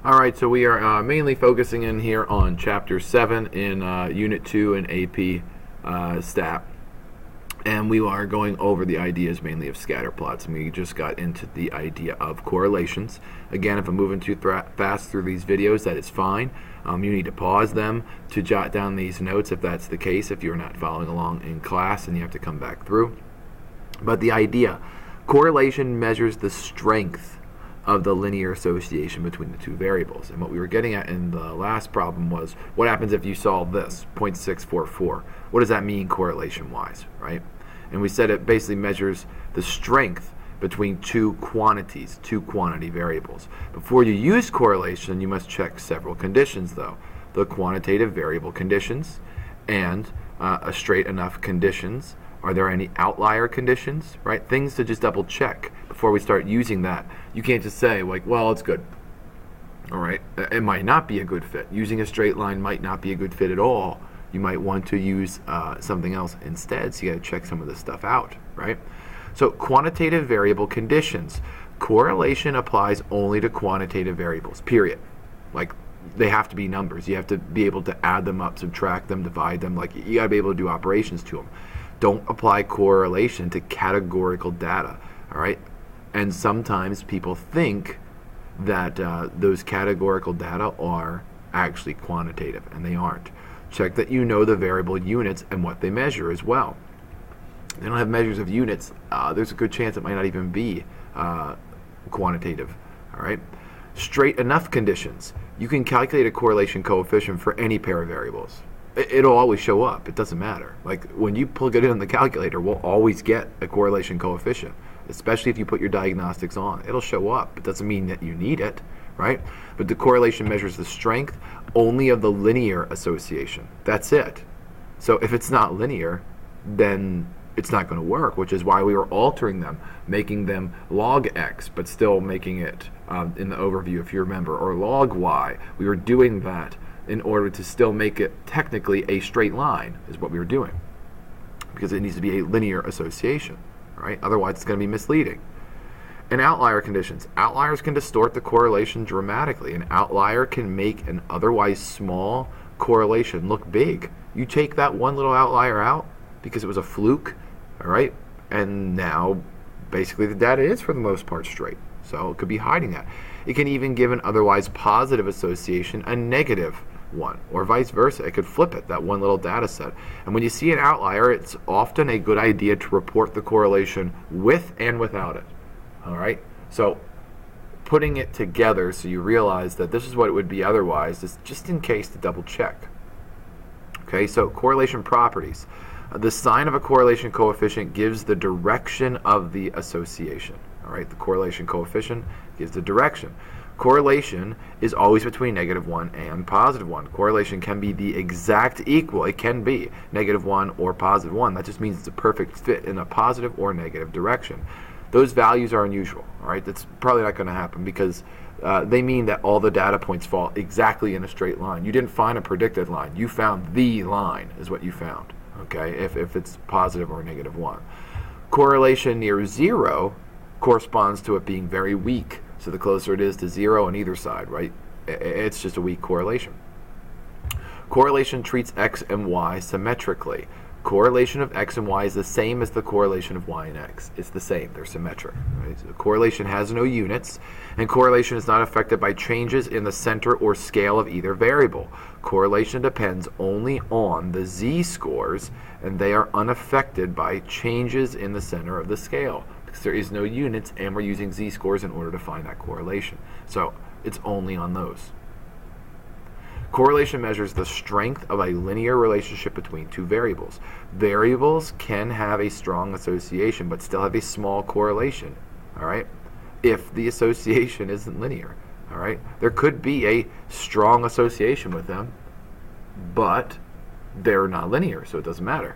All right, so we are mainly focusing in here on Chapter 7 in Unit 2 in AP Stat. And we are going over the ideas mainly of scatterplots. And we just got into the idea of correlations. Again, if I'm moving too fast through these videos, that is fine. You need to pause them to jot down these notes if that's the case, if you're not following along in class and you have to come back through. But the idea, correlation measures the strength of the linear association between the two variables. And what we were getting at in the last problem was, what happens if you solve this, 0.644? What does that mean correlation-wise, right? And we said it basically measures the strength between two quantities, two quantity variables. Before you use correlation, you must check several conditions, though. The quantitative variable conditions and a straight enough conditions. Are there any outlier conditions, right? Things to just double check before we start using that. You can't just say, like, well, it's good. All right, it might not be a good fit. Using a straight line might not be a good fit at all. You might want to use something else instead, so you got to check some of this stuff out, right? So quantitative variable conditions. Correlation applies only to quantitative variables, period. Like, they have to be numbers. You have to be able to add them up, subtract them, divide them. Like, you got to be able to do operations to them. Don't apply correlation to categorical data, all right? And sometimes people think that those categorical data are actually quantitative, and they aren't. Check that you know the variable units and what they measure as well. They don't have measures of units. There's a good chance it might not even be quantitative, all right? Straight enough conditions. You can calculate a correlation coefficient for any pair of variables. It'll always show up. It doesn't matter. Like, when you plug it in the calculator, we'll always get a correlation coefficient, especially if you put your diagnostics on. It'll show up. It doesn't mean that you need it, right? But the correlation measures the strength only of the linear association. That's it. So if it's not linear, then it's not going to work, which is why we were altering them, making them log x, but still making it in the overview, if you remember, or log y. We were doing that in order to still make it technically a straight line, is what we were doing, because it needs to be a linear association, right? Otherwise it's going to be misleading. And outlier conditions. Outliers can distort the correlation dramatically. An outlier can make an otherwise small correlation look big. You take that one little outlier out because it was a fluke, all right, and now basically the data is for the most part straight. So it could be hiding that. It can even give an otherwise positive association a negative one, or vice versa. It could flip it, that one little data set. And when you see an outlier, it's often a good idea to report the correlation with and without it. All right? So putting it together so you realize that this is what it would be otherwise, is just in case to double check. Okay, so correlation properties. The sign of a correlation coefficient gives the direction of the association. All right, the correlation coefficient gives the direction. Correlation is always between -1 and +1. Correlation can be the exact equal. It can be -1 or +1. That just means it's a perfect fit in a positive or negative direction. Those values are unusual. All right, that's probably not going to happen because they mean that all the data points fall exactly in a straight line. You didn't find a predicted line. You found the line is what you found. Okay, if it's positive or -1. Correlation near 0 corresponds to it being very weak. So the closer it is to 0 on either side, right? It's just a weak correlation. Correlation treats x and y symmetrically. Correlation of x and y is the same as the correlation of y and x. It's the same. They're symmetric. Right? So correlation has no units, and correlation is not affected by changes in the center or scale of either variable. Correlation depends only on the z-scores, and they are unaffected by changes in the center of the scale. There is no units, and we're using z-scores in order to find that correlation. So it's only on those. Correlation measures the strength of a linear relationship between two variables. Variables can have a strong association, but still have a small correlation, all right, if the association isn't linear, all right? There could be a strong association with them, but they're not linear, so it doesn't matter.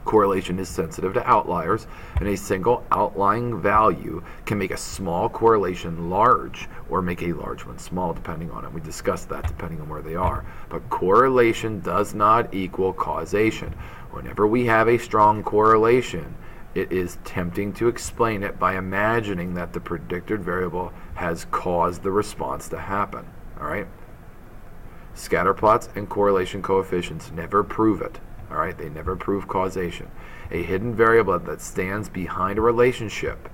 Correlation is sensitive to outliers, and a single outlying value can make a small correlation large or make a large one small, depending on it. We discussed that depending on where they are. But correlation does not equal causation. Whenever we have a strong correlation it is tempting to explain it by imagining that the predicted variable has caused the response to happen. All right? Scatterplots and correlation coefficients never prove it. All right? They never prove causation. A hidden variable that stands behind a relationship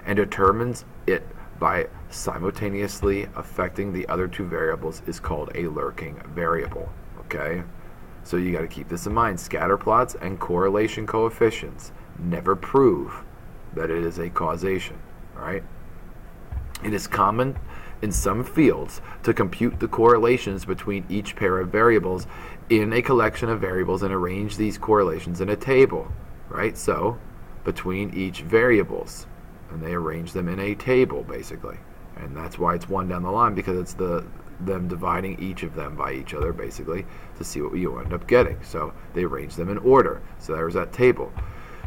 and determines it by simultaneously affecting the other two variables is called a lurking variable. Okay? So you got to keep this in mind. Scatterplots and correlation coefficients never prove that it is a causation. All right? It is common in some fields to compute the correlations between each pair of variables in a collection of variables and arrange these correlations in a table. Right? So between each variables, and they arrange them in a table basically, and that's why it's one down the line, because it's them dividing each of them by each other basically to see what you end up getting. So they arrange them in order. So there's that table.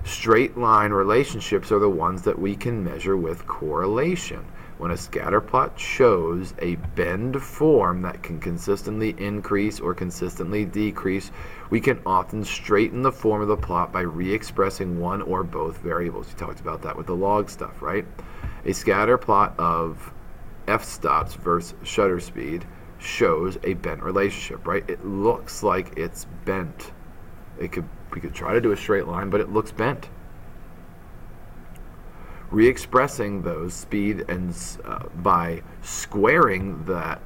Straight line relationships are the ones that we can measure with correlation. When a scatter plot shows a bend form that can consistently increase or consistently decrease, we can often straighten the form of the plot by re-expressing one or both variables. You talked about that with the log stuff, right? A scatter plot of f-stops versus shutter speed shows a bent relationship, right? It looks like it's bent. We could try to do a straight line, but it looks bent. Re-expressing those speed and by squaring that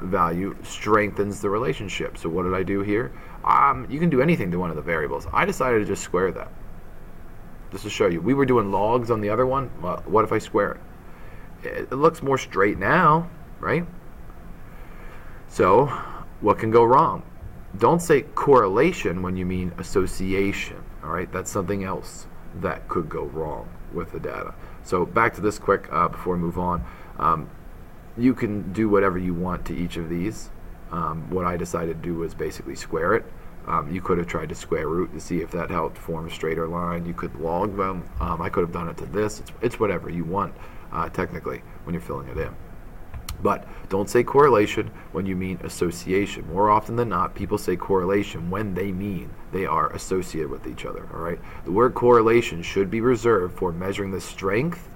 value strengthens the relationship. So what did I do here? You can do anything to one of the variables. I decided to just square that. Just to show you. We were doing logs on the other one. Well, what if I square it? It looks more straight now, right? So what can go wrong? Don't say correlation when you mean association. All right, that's something else that could go wrong with the data. So back to this quick before we move on. You can do whatever you want to each of these. What I decided to do was basically square it. You could have tried to square root to see if that helped form a straighter line. You could log them. I could have done it to this. It's whatever you want technically when you're filling it in. But don't say correlation when you mean association. More often than not, people say correlation when they mean they are associated with each other. All right. The word correlation should be reserved for measuring the strength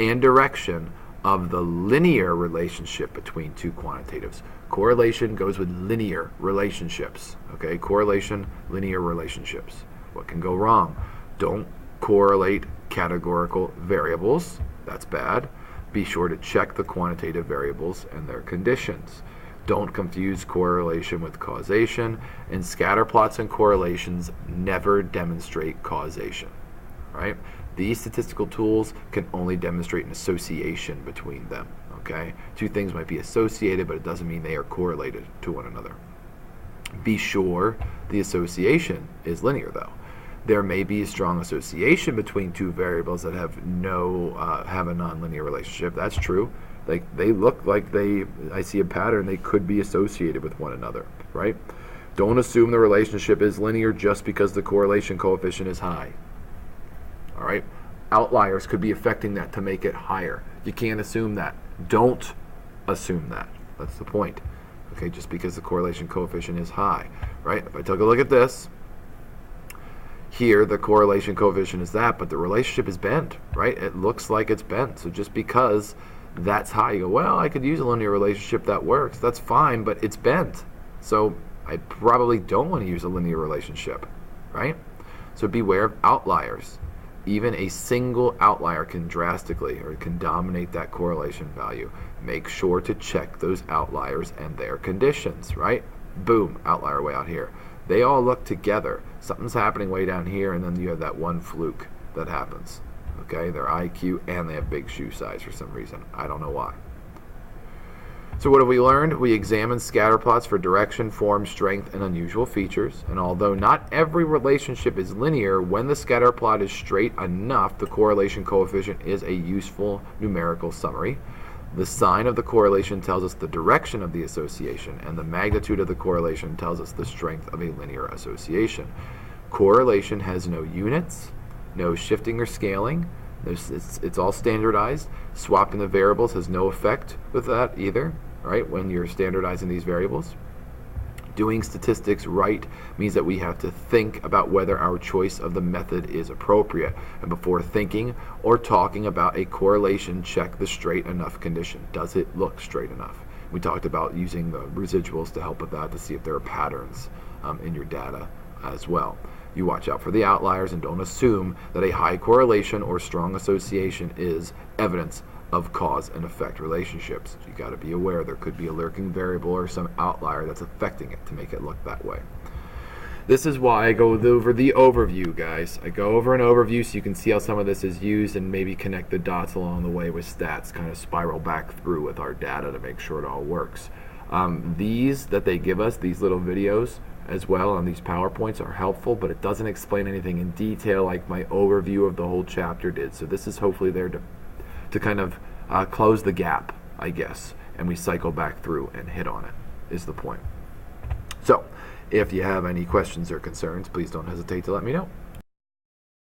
and direction of the linear relationship between two quantitatives. Correlation goes with linear relationships. Okay. Correlation, linear relationships. What can go wrong? Don't correlate categorical variables. That's bad. Be sure to check the quantitative variables and their conditions. Don't confuse correlation with causation, and scatter plots and correlations never demonstrate causation. Right? These statistical tools can only demonstrate an association between them. Okay? Two things might be associated, but it doesn't mean they are correlated to one another. Be sure the association is linear, though. There may be a strong association between two variables that have have a nonlinear relationship. That's true. They look like I see a pattern. They could be associated with one another, right? Don't assume the relationship is linear just because the correlation coefficient is high. All right? Outliers could be affecting that to make it higher. You can't assume that. Don't assume that. That's the point. Okay, just because the correlation coefficient is high, right? If I take a look at this, here, the correlation coefficient is that, but the relationship is bent, right? It looks like it's bent. So just because that's high, you go, well, I could use a linear relationship that works. That's fine, but it's bent. So I probably don't want to use a linear relationship, right? So beware of outliers. Even a single outlier can drastically or can dominate that correlation value. Make sure to check those outliers and their conditions, right? Boom, outlier way out here. They all look together. Something's happening way down here, and then you have that one fluke that happens. Okay, they're IQ and they have big shoe size for some reason. I don't know why. So what have we learned? We examined scatter plots for direction, form, strength, and unusual features. And although not every relationship is linear, when the scatter plot is straight enough, the correlation coefficient is a useful numerical summary. The sign of the correlation tells us the direction of the association, and the magnitude of the correlation tells us the strength of a linear association. Correlation has no units, no shifting or scaling. It's all standardized. Swapping the variables has no effect with that either, right, when you're standardizing these variables. Doing statistics right means that we have to think about whether our choice of the method is appropriate. And before thinking or talking about a correlation, check the straight enough condition. Does it look straight enough? We talked about using the residuals to help with that, to see if there are patterns in your data as well. You watch out for the outliers and don't assume that a high correlation or strong association is evidence of cause and effect relationships. You got to be aware there could be a lurking variable or some outlier that's affecting it to make it look that way. This is why I go over the overview, guys. I go over an overview so you can see how some of this is used and maybe connect the dots along the way with stats, kind of spiral back through with our data to make sure it all works. These that they give us, these little videos as well on these PowerPoints, are helpful, but it doesn't explain anything in detail like my overview of the whole chapter did. So this is hopefully there to kind of close the gap, I guess, and we cycle back through and hit on it, is the point. So if you have any questions or concerns, please don't hesitate to let me know.